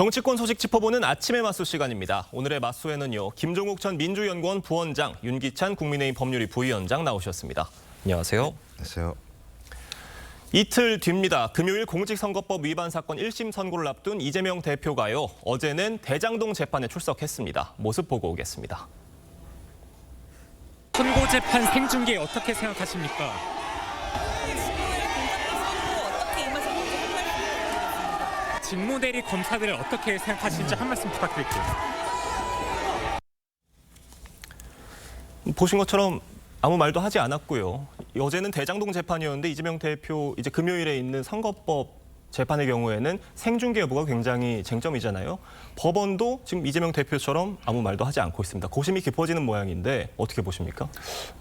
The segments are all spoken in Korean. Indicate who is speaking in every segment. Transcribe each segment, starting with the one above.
Speaker 1: 정치권 소식 짚어보는 아침의 맞수 시간입니다. 오늘의 맞수에는요, 김종욱 전 민주연구원 부원장, 윤기찬 국민의힘 법률위 부위원장 나오셨습니다. 안녕하세요.
Speaker 2: 안녕하세요.
Speaker 1: 이틀 뒤입니다. 금요일 공직선거법 위반 사건 1심 선고를 앞둔 이재명 대표가요, 어제는 대장동 재판에 출석했습니다. 모습 보고 오겠습니다.
Speaker 3: 선고 재판 생중계 어떻게 생각하십니까? 직무대리 검사들을 어떻게 생각하시는지 한 말씀 부탁드릴게요.
Speaker 1: 보신 것처럼 아무 말도 하지 않았고요. 어제는 대장동 재판이었는데 이재명 대표 이제 금요일에 있는 선거법 재판의 경우에는 생중계 여부가 굉장히 쟁점이잖아요. 법원도 지금 이재명 대표처럼 아무 말도 하지 않고 있습니다. 고심이 깊어지는 모양인데 어떻게 보십니까?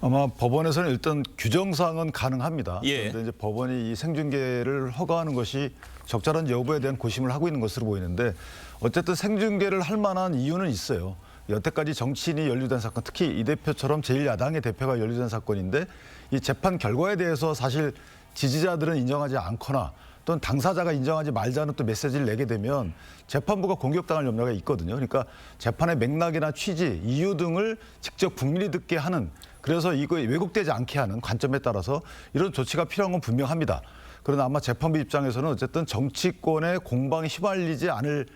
Speaker 2: 아마 법원에서는 일단 규정상은 가능합니다.
Speaker 1: 예.
Speaker 2: 그런데 이제 법원이 이 생중계를 허가하는 것이 적절한 여부에 대한 고심을 하고 있는 것으로 보이는데 어쨌든 생중계를 할 만한 이유는 있어요. 여태까지 정치인이 연루된 사건, 특히 이 대표처럼 제1야당의 대표가 연루된 사건인데 이 재판 결과에 대해서 사실 지지자들은 인정하지 않거나 또는 당사자가 인정하지 말자는 또 메시지를 내게 되면 재판부가 공격당할 염려가 있거든요. 그러니까 재판의 맥락이나 취지, 이유 등을 직접 국민이 듣게 하는, 그래서 이거 왜곡되지 않게 하는 관점에 따라서 이런 조치가 필요한 건 분명합니다. 그러나 아마 재판부 입장에서는 어쨌든 정치권의 공방에 휘말리지 않을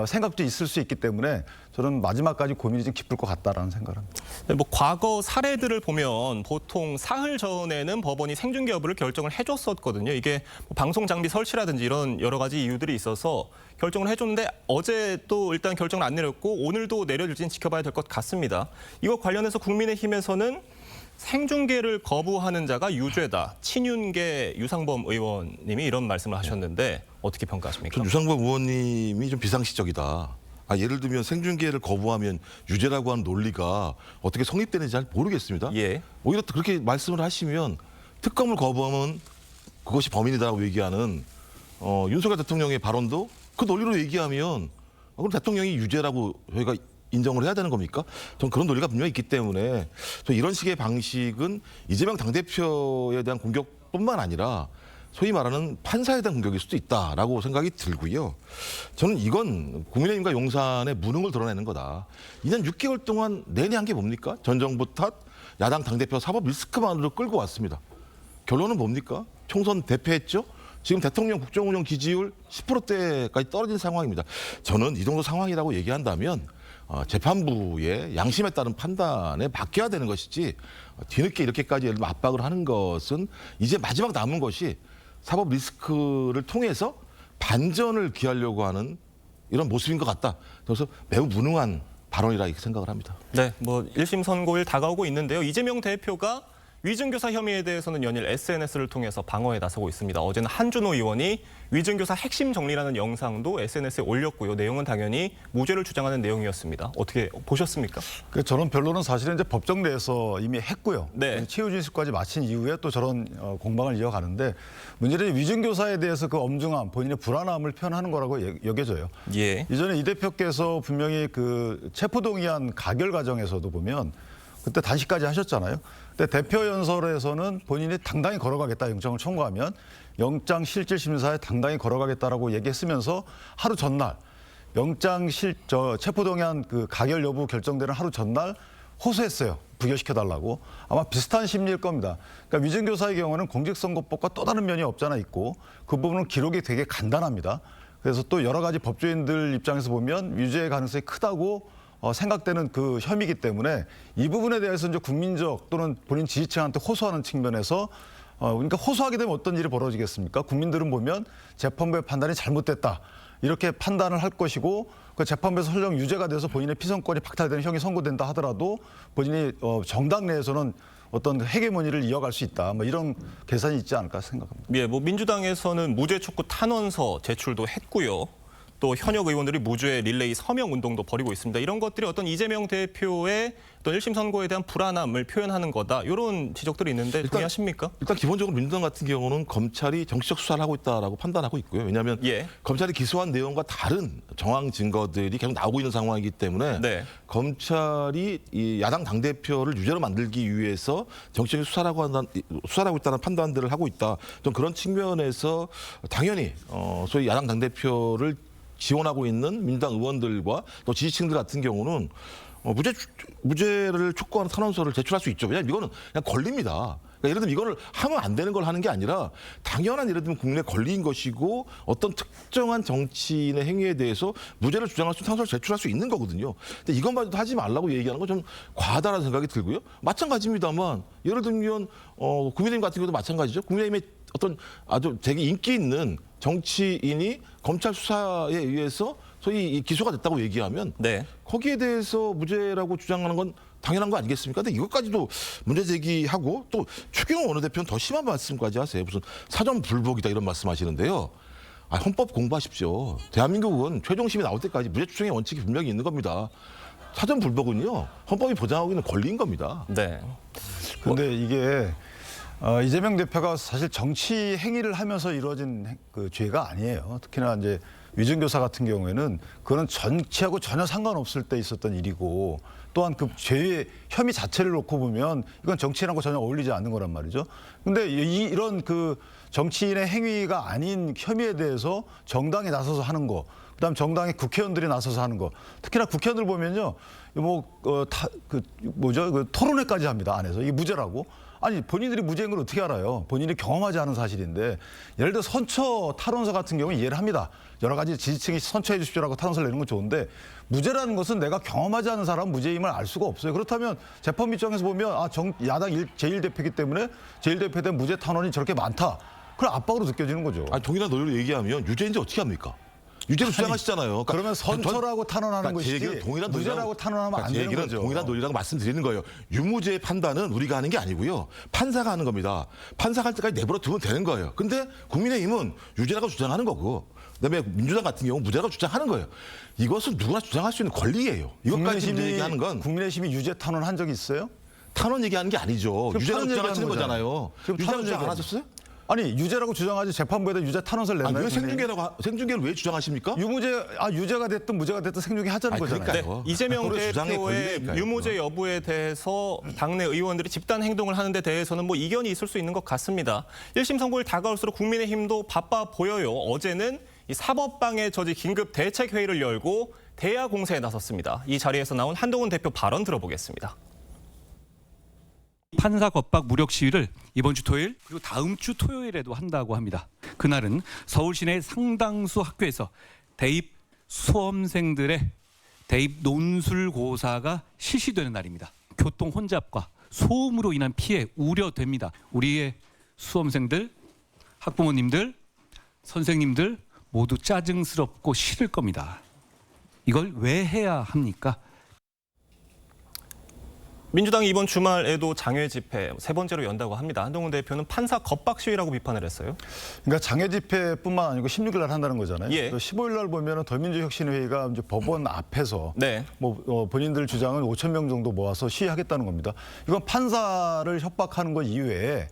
Speaker 2: 생각도 있을 수 있기 때문에 저는 마지막까지 고민이 좀 깊을 것 같다라는 생각을 합니다.
Speaker 1: 뭐 과거 사례들을 보면 보통 사흘 전에는 법원이 생중계 여부를 결정을 해줬었거든요. 이게 뭐 방송 장비 설치라든지 이런 여러 가지 이유들이 있어서 결정을 해줬는데 어제 또 일단 결정을 안 내렸고 오늘도 내려질지는 지켜봐야 될 것 같습니다. 이거 관련해서 국민의힘에서는 생중계를 거부하는 자가 유죄다. 친윤계 유상범 의원님이 이런 말씀을 하셨는데 어떻게 평가하십니까?
Speaker 4: 전 유상범 의원님이 좀 비상식적이다. 예를 들면 생중계를 거부하면 유죄라고 하는 논리가 어떻게 성립되는지 잘 모르겠습니다.
Speaker 1: 예.
Speaker 4: 오히려 또 그렇게 말씀을 하시면 특검을 거부하면 그것이 범인이다라고 얘기하는 윤석열 대통령의 발언도 그 논리로 얘기하면 그럼 대통령이 유죄라고 저희가 인정을 해야 되는 겁니까? 전 그런 논리가 분명히 있기 때문에 이런 식의 방식은 이재명 당대표에 대한 공격뿐만 아니라 소위 말하는 판사에 대한 공격일 수도 있다라고 생각이 들고요. 저는 이건 국민의힘과 용산의 무능을 드러내는 거다. 2년 6개월 동안 내내 한 게 뭡니까? 전 정부 탓, 야당 당대표 사법 리스크만으로 끌고 왔습니다. 결론은 뭡니까? 총선 대패했죠? 지금 대통령 국정운영 지지율 10%대까지 떨어진 상황입니다. 저는 이 정도 상황이라고 얘기한다면 재판부의 양심에 따른 판단에 맡겨야 되는 것이지 뒤늦게 이렇게까지 예를 들면 압박을 하는 것은 이제 마지막 남은 것이 사법 리스크를 통해서 반전을 기하려고 하는 이런 모습인 것 같다. 그래서 매우 무능한 발언이라 이렇게 생각을 합니다.
Speaker 1: 네, 뭐 1심 선고일 다가오고 있는데요. 이재명 대표가 위증교사 혐의에 대해서는 연일 SNS를 통해서 방어에 나서고 있습니다. 어제는 한준호 의원이 위증교사 핵심 정리라는 영상도 SNS에 올렸고요. 내용은 당연히 무죄를 주장하는 내용이었습니다. 어떻게 보셨습니까?
Speaker 2: 저런 변론은 사실은 이제 법정 내에서 이미 했고요.
Speaker 1: 네.
Speaker 2: 최후진술까지 마친 이후에 또 저런 공방을 이어가는데 문제는 위증교사에 대해서 그 엄중함, 본인의 불안함을 표현하는 거라고 여겨져요.
Speaker 1: 예.
Speaker 2: 이전에 이 대표께서 분명히 그 체포동의안 가결 과정에서도 보면 그때 단식까지 하셨잖아요. 근데 대표 연설에서는 본인이 당당히 걸어가겠다, 영장을 청구하면 영장 실질 심사에 당당히 걸어가겠다라고 얘기했으면서 하루 전날 체포동의안 그 가결 여부 결정되는 하루 전날 호소했어요. 부결시켜달라고. 아마 비슷한 심리일 겁니다. 그러니까 위증교사의 경우는 공직선거법과 또 다른 면이 없잖아 있고 그 부분은 기록이 되게 간단합니다. 그래서 또 여러 가지 법조인들 입장에서 보면 유죄의 가능성이 크다고 생각되는 그 혐의이기 때문에 이 부분에 대해서 이제 국민적 또는 본인 지지층한테 호소하는 측면에서 그러니까 호소하게 되면 어떤 일이 벌어지겠습니까? 국민들은 보면 재판부의 판단이 잘못됐다 이렇게 판단을 할 것이고 그 재판부에서 설령 유죄가 돼서 본인의 피선권이 박탈되는 형이 선고된다 하더라도 본인이 정당 내에서는 어떤 헤게모니를 이어갈 수 있다. 뭐 이런 계산이 있지 않을까 생각합니다.
Speaker 1: 예, 뭐 민주당에서는 무죄 촉구 탄원서 제출도 했고요. 또 현역 의원들이 무죄 릴레이 서명 운동도 벌이고 있습니다. 이런 것들이 어떤 이재명 대표의 어떤 1심 선고에 대한 불안함을 표현하는 거다. 이런 지적들이 있는데 동의하십니까?
Speaker 4: 일단 기본적으로 민주당 같은 경우는 검찰이 정치적 수사를 하고 있다라고 판단하고 있고요. 왜냐하면
Speaker 1: 예.
Speaker 4: 검찰이 기소한 내용과 다른 정황 증거들이 계속 나오고 있는 상황이기 때문에
Speaker 1: 네.
Speaker 4: 검찰이 이 야당 당대표를 유죄로 만들기 위해서 정치적인 수사를 하고 있다는 판단들을 하고 있다. 좀 그런 측면에서 당연히 소위 야당 당대표를 지원하고 있는 민주당 의원들과 또 지지층들 같은 경우는 무죄를 촉구하는 탄원서를 제출할 수 있죠. 왜냐하면 이거는 그냥 권리입니다. 그러니까 예를 들면 이거를 하면 안 되는 걸 하는 게 아니라 당연한 예를 들면 국민의 권리인 것이고 어떤 특정한 정치인의 행위에 대해서 무죄를 주장할 수 있는 탄원서를 제출할 수 있는 거거든요. 근데 이것마저도 하지 말라고 얘기하는 건 좀 과하다는 생각이 들고요. 마찬가지입니다만 예를 들면 국민의힘 같은 경우도 마찬가지죠. 국민의힘의 어떤 아주 되게 인기 있는 정치인이 검찰 수사에 의해서 소위 기소가 됐다고 얘기하면
Speaker 1: 네.
Speaker 4: 거기에 대해서 무죄라고 주장하는 건 당연한 거 아니겠습니까? 근데 이것까지도 문제 제기하고 또 추경호 원내대표는 더 심한 말씀까지 하세요. 무슨 사전 불복이다 이런 말씀하시는데요. 헌법 공부하십시오. 대한민국은 최종심이 나올 때까지 무죄 추정의 원칙이 분명히 있는 겁니다. 사전 불복은요. 헌법이 보장하고 있는 권리인 겁니다.
Speaker 1: 네.
Speaker 2: 근데 이게 이재명 대표가 사실 정치 행위를 하면서 이루어진 그 죄가 아니에요. 특히나 이제 위증교사 같은 경우에는 그거는 정치하고 전혀 상관없을 때 있었던 일이고 또한 그 죄의 혐의 자체를 놓고 보면 이건 정치인하고 전혀 어울리지 않는 거란 말이죠. 근데 이런 그 정치인의 행위가 아닌 혐의에 대해서 정당이 나서서 하는 거, 그다음 정당의 국회의원들이 나서서 하는 거, 특히나 국회의원들 보면요, 그 토론회까지 합니다 안에서 이게 무죄라고. 아니 본인들이 무죄인 걸 어떻게 알아요? 본인이 경험하지 않은 사실인데 예를 들어 선처 탈원서 같은 경우는 이해를 합니다. 여러 가지 지지층이 선처해 주십시오라고 탈원서를 내는 건 좋은데 무죄라는 것은 내가 경험하지 않은 사람은 무죄임을 알 수가 없어요. 그렇다면 재판 입장에서 보면 야당 제1대표이기 때문에 제1대표에 대한 무죄 탄원이 저렇게 많다. 그럼 압박으로 느껴지는 거죠.
Speaker 4: 동일한 논리로 얘기하면 유죄인지 어떻게 합니까? 유죄로 주장하시잖아요. 그러니까
Speaker 2: 그러면 선처라고 탄원하는 것이지
Speaker 4: 동일한
Speaker 2: 무죄라고 탄원하면 안 되는 거죠.
Speaker 4: 동일한 논리라고 말씀드리는 거예요. 유무죄의 판단은 우리가 하는 게 아니고요. 판사가 하는 겁니다. 판사가 할 때까지 내버려 두면 되는 거예요. 근데 국민의힘은 유죄라고 주장하는 거고 그다음에 민주당 같은 경우 무죄라고 주장하는 거예요. 이것은 누구나 주장할 수 있는 권리예요. 이것까지 얘기하는 건
Speaker 2: 국민의힘이 유죄 탄원한 적이 있어요?
Speaker 4: 탄원 얘기하는 게 아니죠. 유죄라고
Speaker 2: 탄원
Speaker 4: 주장하시는
Speaker 2: 얘기하는
Speaker 4: 거잖아요.
Speaker 2: 지금
Speaker 4: 유죄라고
Speaker 2: 탄원
Speaker 4: 주장 안
Speaker 2: 얘기하는
Speaker 4: 하셨어요?
Speaker 2: 아니 유죄라고 주장하지 재판부에다 유죄 탄원서를 냈나요?
Speaker 4: 왜 생중계를 왜 주장하십니까?
Speaker 2: 유죄가 됐든 무죄가 됐든 생중계 하자는 거잖아요.
Speaker 4: 그러니까요.
Speaker 1: 네, 이재명
Speaker 4: 그걸 주장의
Speaker 1: 대표의
Speaker 4: 권리니까요.
Speaker 1: 유무죄 여부에 대해서 당내 의원들이 집단 행동을 하는 데 대해서는 뭐 이견이 있을 수 있는 것 같습니다. 1심 선고일 다가올수록 국민의힘도 바빠 보여요. 어제는 이 사법방해 저지 긴급 대책회의를 열고 대야 공세에 나섰습니다. 이 자리에서 나온 한동훈 대표 발언 들어보겠습니다.
Speaker 5: 판사 겁박 무력 시위를 이번 주 토요일 그리고 다음 주 토요일에도 한다고 합니다. 그날은 서울 시내 상당수 학교에서 대입 수험생들의 대입 논술고사가 실시되는 날입니다. 교통 혼잡과 소음으로 인한 피해 우려됩니다. 우리의 수험생들, 학부모님들, 선생님들 모두 짜증스럽고 싫을 겁니다. 이걸 왜 해야 합니까?
Speaker 1: 민주당이 이번 주말에도 장외 집회 세 번째로 연다고 합니다. 한동훈 대표는 판사 겁박 시위라고 비판을 했어요.
Speaker 2: 그러니까 장외 집회뿐만 아니고 16일 날 한다는 거잖아요.
Speaker 1: 예.
Speaker 2: 15일 날 보면은 더민주혁신회의가 이제 법원 앞에서
Speaker 1: 네.
Speaker 2: 본인들 주장은 5천 명 정도 모아서 시위하겠다는 겁니다. 이건 판사를 협박하는 것 이외에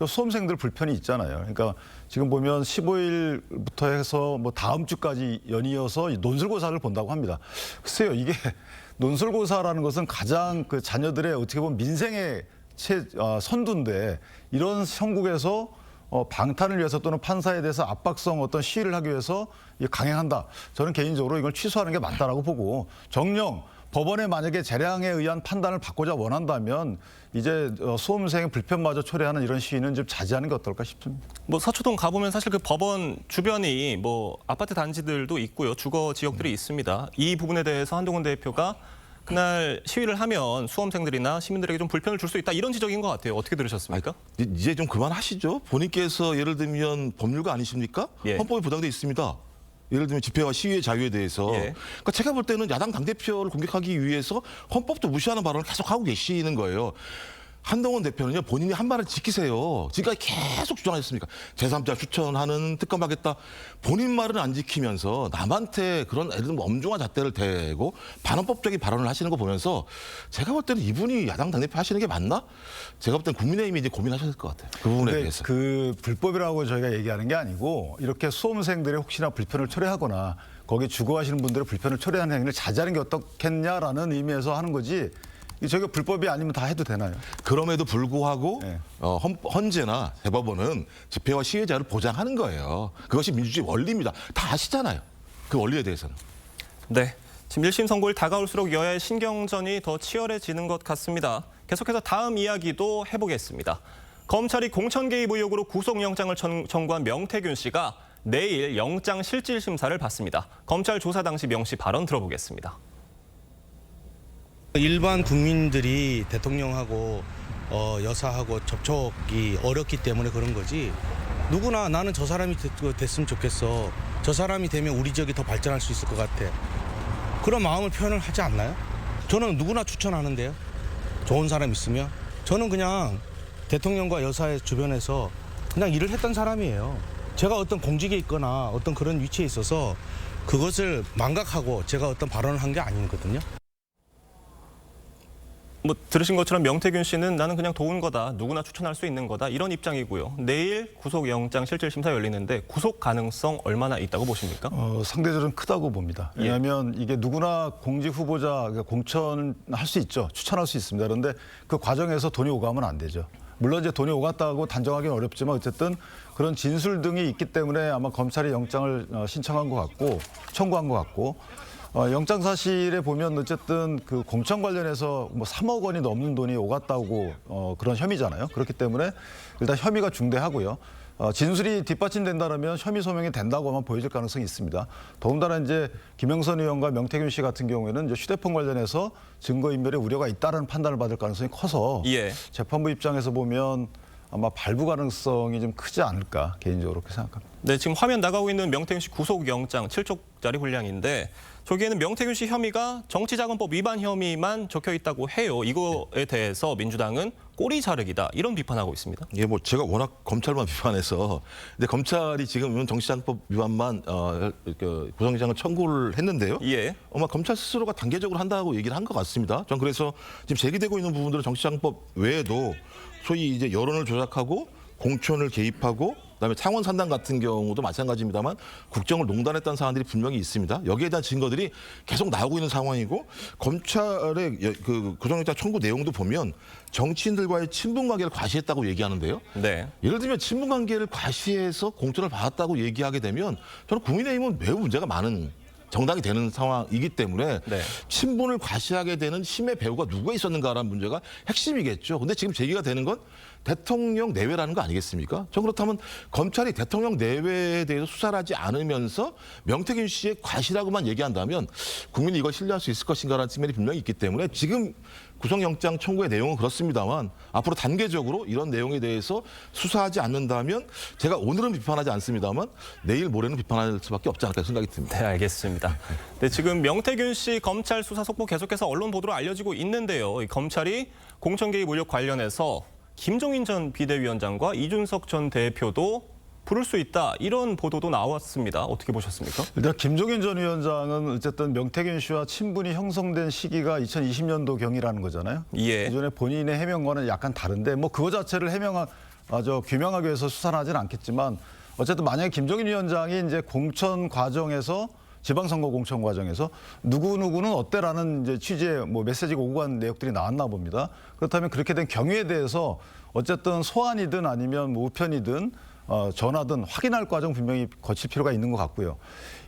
Speaker 2: 수험생들 불편이 있잖아요. 그러니까 지금 보면 15일부터 해서 뭐 다음 주까지 연이어서 논술고사를 본다고 합니다. 글쎄요, 이게 논술고사라는 것은 가장 그 자녀들의 어떻게 보면 민생의 선두인데 이런 형국에서 방탄을 위해서 또는 판사에 대해서 압박성 어떤 시위를 하기 위해서 강행한다. 저는 개인적으로 이걸 취소하는 게 맞다라고 보고 정령 법원에 만약에 재량에 의한 판단을 받고자 원한다면 이제 수험생의 불편마저 초래하는 이런 시위는 좀 자제하는 게 어떨까 싶습니다.
Speaker 1: 뭐 서초동 가보면 사실 그 법원 주변이 뭐 아파트 단지들도 있고요. 주거 지역들이 있습니다. 이 부분에 대해서 한동훈 대표가 그날 시위를 하면 수험생들이나 시민들에게 좀 불편을 줄 수 있다. 이런 지적인 것 같아요. 어떻게 들으셨습니까?
Speaker 4: 이제 좀 그만하시죠. 본인께서 예를 들면 법률가 아니십니까?
Speaker 1: 예.
Speaker 4: 헌법에 보장돼 있습니다. 예를 들면 집회와 시위의 자유에 대해서.
Speaker 1: 예.
Speaker 4: 그러니까 제가 볼 때는 야당 당대표를 공격하기 위해서 헌법도 무시하는 발언을 계속 하고 계시는 거예요. 한동훈 대표는요, 본인이 한 말을 지키세요. 지금까지 계속 주장하셨습니까? 제3자 추천하는 특검하겠다. 본인 말은 안 지키면서 남한테 그런 예를 들면 엄중한 잣대를 대고 반헌법적인 발언을 하시는 거 보면서 제가 볼 때는 이분이 야당 당대표 하시는 게 맞나? 제가 볼 때는 국민의힘이 이제 고민하셔야 될 것 같아요. 그 부분에
Speaker 2: 근데
Speaker 4: 대해서.
Speaker 2: 그 불법이라고 저희가 얘기하는 게 아니고 이렇게 수험생들이 혹시나 불편을 초래하거나 거기 주거하시는 분들의 불편을 초래하는 행위를 자제하는 게 어떻겠냐라는 의미에서 하는 거지. 저게 불법이 아니면 다 해도 되나요?
Speaker 4: 그럼에도 불구하고
Speaker 2: 네.
Speaker 4: 헌재나 대법원은 집회와 시위의 자유를 보장하는 거예요. 그것이 민주주의 원리입니다. 다 아시잖아요. 그 원리에 대해서는.
Speaker 1: 네. 지금 1심 선고일 다가올수록 여야의 신경전이 더 치열해지는 것 같습니다. 계속해서 다음 이야기도 해보겠습니다. 검찰이 공천 개입 의혹으로 구속영장을 청구한 명태균 씨가 내일 영장 실질 심사를 받습니다. 검찰 조사 당시 명 씨 발언 들어보겠습니다.
Speaker 6: 일반 국민들이 대통령하고 여사하고 접촉이 어렵기 때문에 그런 거지. 누구나 나는 저 사람이 됐으면 좋겠어. 저 사람이 되면 우리 지역이 더 발전할 수 있을 것 같아. 그런 마음을 표현을 하지 않나요? 저는 누구나 추천하는데요. 좋은 사람 있으면. 저는 그냥 대통령과 여사의 주변에서 그냥 일을 했던 사람이에요. 제가 어떤 공직에 있거나 어떤 그런 위치에 있어서 그것을 망각하고 제가 어떤 발언을 한 게 아니거든요.
Speaker 1: 뭐 들으신 것처럼 명태균 씨는 나는 그냥 도운 거다. 누구나 추천할 수 있는 거다. 이런 입장이고요. 내일 구속영장 실질심사 열리는데 구속 가능성 얼마나 있다고 보십니까?
Speaker 2: 상대적으로 크다고 봅니다. 왜냐하면 이게 누구나 공직 후보자 그러니까 공천할 수 있죠. 추천할 수 있습니다. 그런데 그 과정에서 돈이 오가면 안 되죠. 물론 이제 돈이 오갔다고 단정하기는 어렵지만 어쨌든 그런 진술 등이 있기 때문에 아마 검찰이 영장을 신청한 것 같고 청구한 것 같고 영장 사실에 보면 어쨌든 그 공천 관련해서 뭐 3억 원이 넘는 돈이 오갔다고 그런 혐의잖아요. 그렇기 때문에 일단 혐의가 중대하고요. 진술이 뒷받침된다면 혐의 소명이 된다고 아마 보여질 가능성이 있습니다. 더군다나 이제 김영선 의원과 명태균 씨 같은 경우에는 이제 휴대폰 관련해서 증거인멸의 우려가 있다는 판단을 받을 가능성이 커서 재판부 입장에서 보면 아마 발부 가능성이 좀 크지 않을까 개인적으로 그렇게 생각합니다.
Speaker 1: 네, 지금 화면 나가고 있는 명태균 씨 구속영장 7쪽짜리 분량인데 저기에는 명태균 씨 혐의가 정치자금법 위반 혐의만 적혀 있다고 해요. 이거에 대해서 민주당은 꼬리 자르기다 이런 비판하고 있습니다.
Speaker 4: 예, 뭐 제가 워낙 검찰만 비판해서 근데 검찰이 지금 정치자금법 위반만 구속영장을 청구를 했는데요. 아마 검찰 스스로가 단계적으로 한다고 얘기를 한 것 같습니다. 전 그래서 지금 제기되고 있는 부분들은 정치자금법 외에도 소위 이제 여론을 조작하고 공천을 개입하고 그다음에 창원 산당 같은 경우도 마찬가지입니다만 국정을 농단했다는 사안들이 분명히 있습니다. 여기에 대한 증거들이 계속 나오고 있는 상황이고 검찰의 그 구속영장 청구 내용도 보면 정치인들과의 친분 관계를 과시했다고 얘기하는데요.
Speaker 1: 네.
Speaker 4: 예를 들면 친분 관계를 과시해서 공천을 받았다고 얘기하게 되면 저는 국민의힘은 매우 문제가 많은 정당이 되는 상황이기 때문에 친분을 과시하게 되는 힘의 배후가 누가 있었는가라는 문제가 핵심이겠죠. 근데 지금 제기가 되는 건 대통령 내외라는 거 아니겠습니까? 전 그렇다면 검찰이 대통령 내외에 대해서 수사를 하지 않으면서 명태균 씨의 과시라고만 얘기한다면 국민이 이걸 신뢰할 수 있을 것인가라는 측면이 분명히 있기 때문에 지금 구속영장 청구의 내용은 그렇습니다만 앞으로 단계적으로 이런 내용에 대해서 수사하지 않는다면 제가 오늘은 비판하지 않습니다만 내일 모레는 비판할 수밖에 없지 않을까 생각이 듭니다.
Speaker 1: 네, 알겠습니다. 네, 지금 명태균 씨 검찰 수사 속보 계속해서 언론 보도로 알려지고 있는데요. 이 검찰이 공천 개입 의혹 관련해서 김종인 전 비대위원장과 이준석 전 대표도 부를 수 있다 이런 보도도 나왔습니다. 어떻게 보셨습니까?
Speaker 2: 일단 김종인 전 위원장은 어쨌든 명태균 씨와 친분이 형성된 시기가 2020년도경이라는 거잖아요. 기존에 본인의 해명과는 약간 다른데 뭐 그거 자체를 규명하기 위해서 수사를 하지는 않겠지만 어쨌든 만약에 김종인 위원장이 이제 공천 과정에서 지방선거 공천 과정에서 누구누구는 어때라는 이제 취지의 뭐 메시지가 오고 간 내역들이 나왔나 봅니다. 그렇다면 그렇게 된 경위에 대해서 어쨌든 소환이든 아니면 뭐 우편이든 전화든 확인할 과정 분명히 거칠 필요가 있는 것 같고요.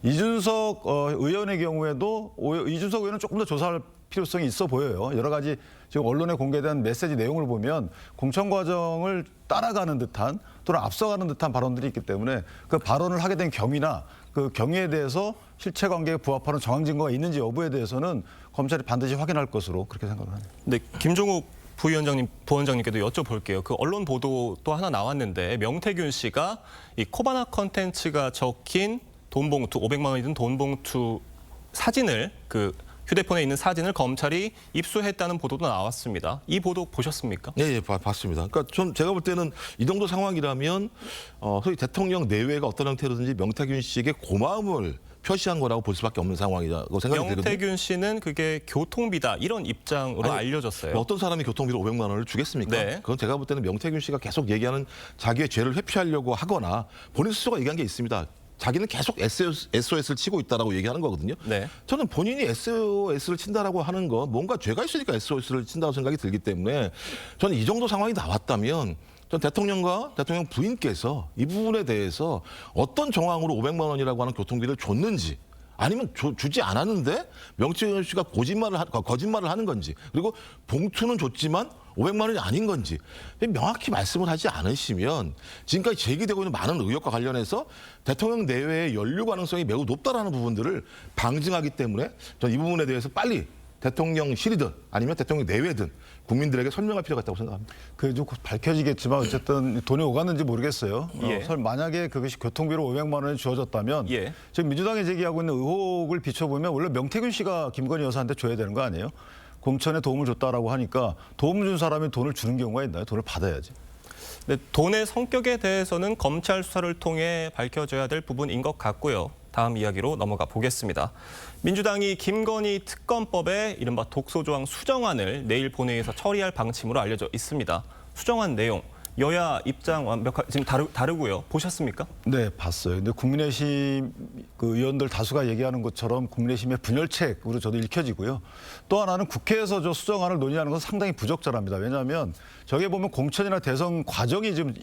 Speaker 2: 이준석 의원의 경우에도 이준석 의원은 조금 더 조사할 필요성이 있어 보여요. 여러 가지 지금 언론에 공개된 메시지 내용을 보면 공천 과정을 따라가는 듯한 또는 앞서가는 듯한 발언들이 있기 때문에 그 발언을 하게 된 경위나 그 경위에 대해서 실체 관계에 부합하는 정황 증거가 있는지 여부에 대해서는 검찰이 반드시 확인할 것으로 그렇게 생각을 합니다.
Speaker 1: 네, 김종욱 부원장님께도 여쭤볼게요. 그 언론 보도 또 하나 나왔는데 명태균 씨가 이 코바나 컨텐츠가 적힌 돈봉투 500만 원이 든 돈봉투 사진을 그 휴대폰에 있는 사진을 검찰이 입수했다는 보도도 나왔습니다. 이 보도 보셨습니까?
Speaker 4: 네, 봤습니다. 그러니까 제가 볼 때는 이 정도 상황이라면 소위 대통령 내외가 어떤 형태로든지 명태균 씨에게 고마움을 표시한 거라고 볼 수밖에 없는 상황이라고 생각이 들거든요.
Speaker 1: 명태균 씨는 그게 교통비다 이런 입장으로 알려졌어요.
Speaker 4: 뭐 어떤 사람이 교통비로 500만 원을 주겠습니까? 그건 제가 볼 때는 명태균 씨가 계속 얘기하는 자기의 죄를 회피하려고 하거나 본인 스스로가 얘기한 게 있습니다. 자기는 계속 SOS를 치고 있다라고 얘기하는 거거든요. 저는 본인이 SOS를 친다라고 하는 건 뭔가 죄가 있으니까 SOS를 친다고 생각이 들기 때문에 저는 이 정도 상황이 나왔다면 전 대통령과 대통령 부인께서 이 부분에 대해서 어떤 정황으로 500만 원이라고 하는 교통비를 줬는지 아니면 주지 않았는데 명태균 씨가 거짓말을 하는 건지, 그리고 봉투는 줬지만 500만 원이 아닌 건지 명확히 말씀을 하지 않으시면 지금까지 제기되고 있는 많은 의혹과 관련해서 대통령 내외의 연루 가능성이 매우 높다라는 부분들을 방증하기 때문에 저는 이 부분에 대해서 빨리 대통령실이든 아니면 대통령 내외든 국민들에게 설명할 필요가 있다고 생각합니다.
Speaker 2: 그게 좀 밝혀지겠지만 어쨌든 돈이 오갔는지 모르겠어요.
Speaker 1: 예.
Speaker 2: 만약에 그것이 교통비로 500만 원이 주어졌다면
Speaker 1: 예.
Speaker 2: 지금 민주당이 제기하고 있는 의혹을 비춰보면 원래 명태균 씨가 김건희 여사한테 줘야 되는 거 아니에요? 공천에 도움을 줬다라고 하니까 도움을 준 사람이 돈을 주는 경우가 있나요? 돈을 받아야지.
Speaker 1: 네, 돈의 성격에 대해서는 검찰 수사를 통해 밝혀져야 될 부분인 것 같고요. 다음 이야기로 넘어가 보겠습니다. 민주당이 김건희 특검법의 이른바 독소조항 수정안을 내일 본회의에서 처리할 방침으로 알려져 있습니다. 수정안 내용, 여야 입장 완벽하게 지금 다르고요. 보셨습니까?
Speaker 2: 네, 봤어요. 근데 국민의힘 그 의원들 다수가 얘기하는 것처럼 국민의힘의 분열책으로 저도 읽혀지고요. 또 하나는 국회에서 저 수정안을 논의하는 건 상당히 부적절합니다. 왜냐하면 저게 보면 공천이나 대선 과정이 지금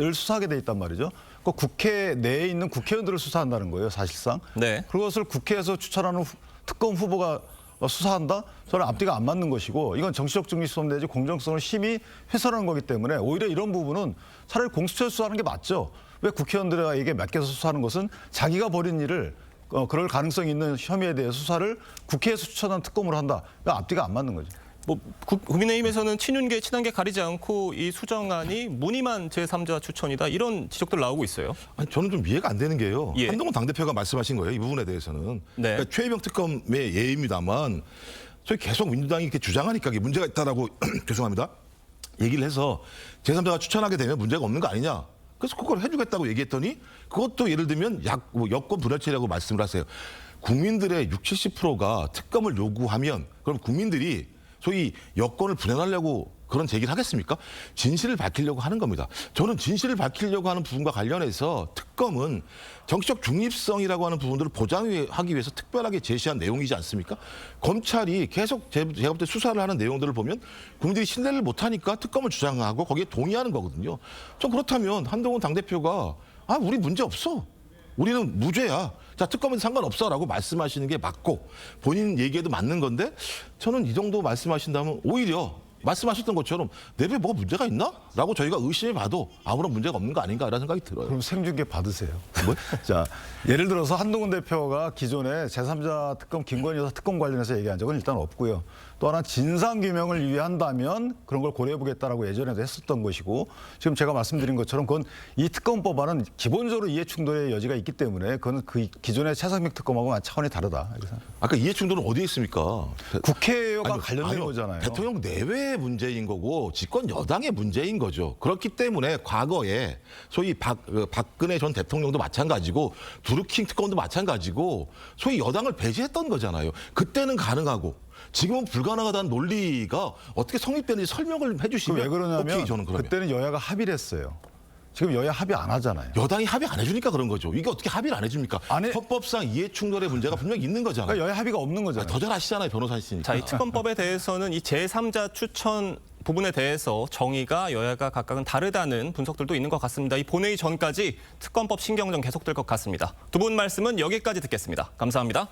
Speaker 2: 을 수사하게 돼 있단 말이죠. 그 국회 내에 있는 국회의원들을 수사한다는 거예요, 사실상.
Speaker 1: 네.
Speaker 2: 그것을 국회에서 추천하는 특검 후보가 수사한다? 저는 앞뒤가 안 맞는 것이고 이건 정치적 중립성 내지 공정성을 심히 훼손하는 거기 때문에 오히려 이런 부분은 차라리 공수처 수사하는 게 맞죠. 왜 국회의원들에게 맡겨서 수사하는 것은 자기가 벌인 일을 그럴 가능성이 있는 혐의에 대해 수사를 국회에서 추천한 특검으로 한다. 그러니까 앞뒤가 안 맞는 거죠.
Speaker 1: 뭐 국민의힘에서는 친한계 가리지 않고 이 수정안이 무늬만 제3자 추천이다 이런 지적들 나오고 있어요.
Speaker 4: 아니, 저는 좀 이해가 안 되는 게요.
Speaker 1: 예.
Speaker 4: 한동훈 당대표가 말씀하신 거예요. 이 부분에 대해서는.
Speaker 1: 네.
Speaker 4: 그러니까 최혜병 특검의 예입니다만 저희 계속 민주당이 이렇게 주장하니까 이게 문제가 있다라고 죄송합니다. 얘기를 해서 제3자가 추천하게 되면 문제가 없는 거 아니냐. 그래서 그걸 해주겠다고 얘기했더니 그것도 예를 들면 여권 불일치라고 말씀을 하세요. 국민들의 60, 70%가 특검을 요구하면 그럼 국민들이 소위 여권을 분열하려고 그런 제기를 하겠습니까? 진실을 밝히려고 하는 겁니다. 저는 진실을 밝히려고 하는 부분과 관련해서 특검은 정치적 중립성이라고 하는 부분들을 보장하기 위해서 특별하게 제시한 내용이지 않습니까? 검찰이 계속 제가 볼 때 수사를 하는 내용들을 보면 국민들이 신뢰를 못하니까 특검을 주장하고 거기에 동의하는 거거든요. 좀 그렇다면 한동훈 당대표가 우리 문제 없어. 우리는 무죄야. 자, 특검은 상관없어라고 말씀하시는 게 맞고 본인 얘기에도 맞는 건데 저는 이 정도 말씀하신다면 오히려 말씀하셨던 것처럼 내부에 뭐가 문제가 있나? 라고 저희가 의심해봐도 아무런 문제가 없는 거 아닌가라는 생각이 들어요.
Speaker 2: 그럼 생중계 받으세요. 자, 예를 들어서 한동훈 대표가 기존에 제3자 특검 김건희 여사 특검 관련해서 얘기한 적은 일단 없고요. 또 하나 진상규명을 위한다면 그런 걸 고려해보겠다라고 예전에도 했었던 것이고 지금 제가 말씀드린 것처럼 그건 이 특검법안은 기본적으로 이해충돌의 여지가 있기 때문에 그건 그 기존의 최상병 특검하고는 차원이 다르다. 이렇게 생각합니다.
Speaker 4: 아까 이해충돌은 어디에 있습니까?
Speaker 2: 국회가 관련된 거잖아요.
Speaker 4: 대통령 내외의 문제인 거고 집권 여당의 문제인 거죠. 그렇기 때문에 과거에 소위 박근혜 전 대통령도 마찬가지고 두루킹 특검도 마찬가지고 소위 여당을 배제했던 거잖아요. 그때는 가능하고 지금은 불가능하다는 논리가 어떻게 성립되는지 설명을 해주시면
Speaker 2: 왜 그러냐면
Speaker 4: 오케이, 저는 그러면.
Speaker 2: 그때는 여야가 합의를 했어요. 지금 여야 합의 안 하잖아요.
Speaker 4: 여당이 합의 안 해주니까 그런 거죠. 이게 어떻게 합의를 안 해줍니까? 헌법상 이해충돌의 문제가 분명히 있는 거잖아요.
Speaker 2: 그러니까 여야 합의가 없는 거잖아요.
Speaker 4: 더 잘 아시잖아요, 변호사시니까.
Speaker 1: 자, 이 특검법에 대해서는 이 제3자 추천 부분에 대해서 정의가 여야가 각각은 다르다는 분석들도 있는 것 같습니다. 이 본회의 전까지 특검법 신경전 계속될 것 같습니다. 두 분 말씀은 여기까지 듣겠습니다. 감사합니다.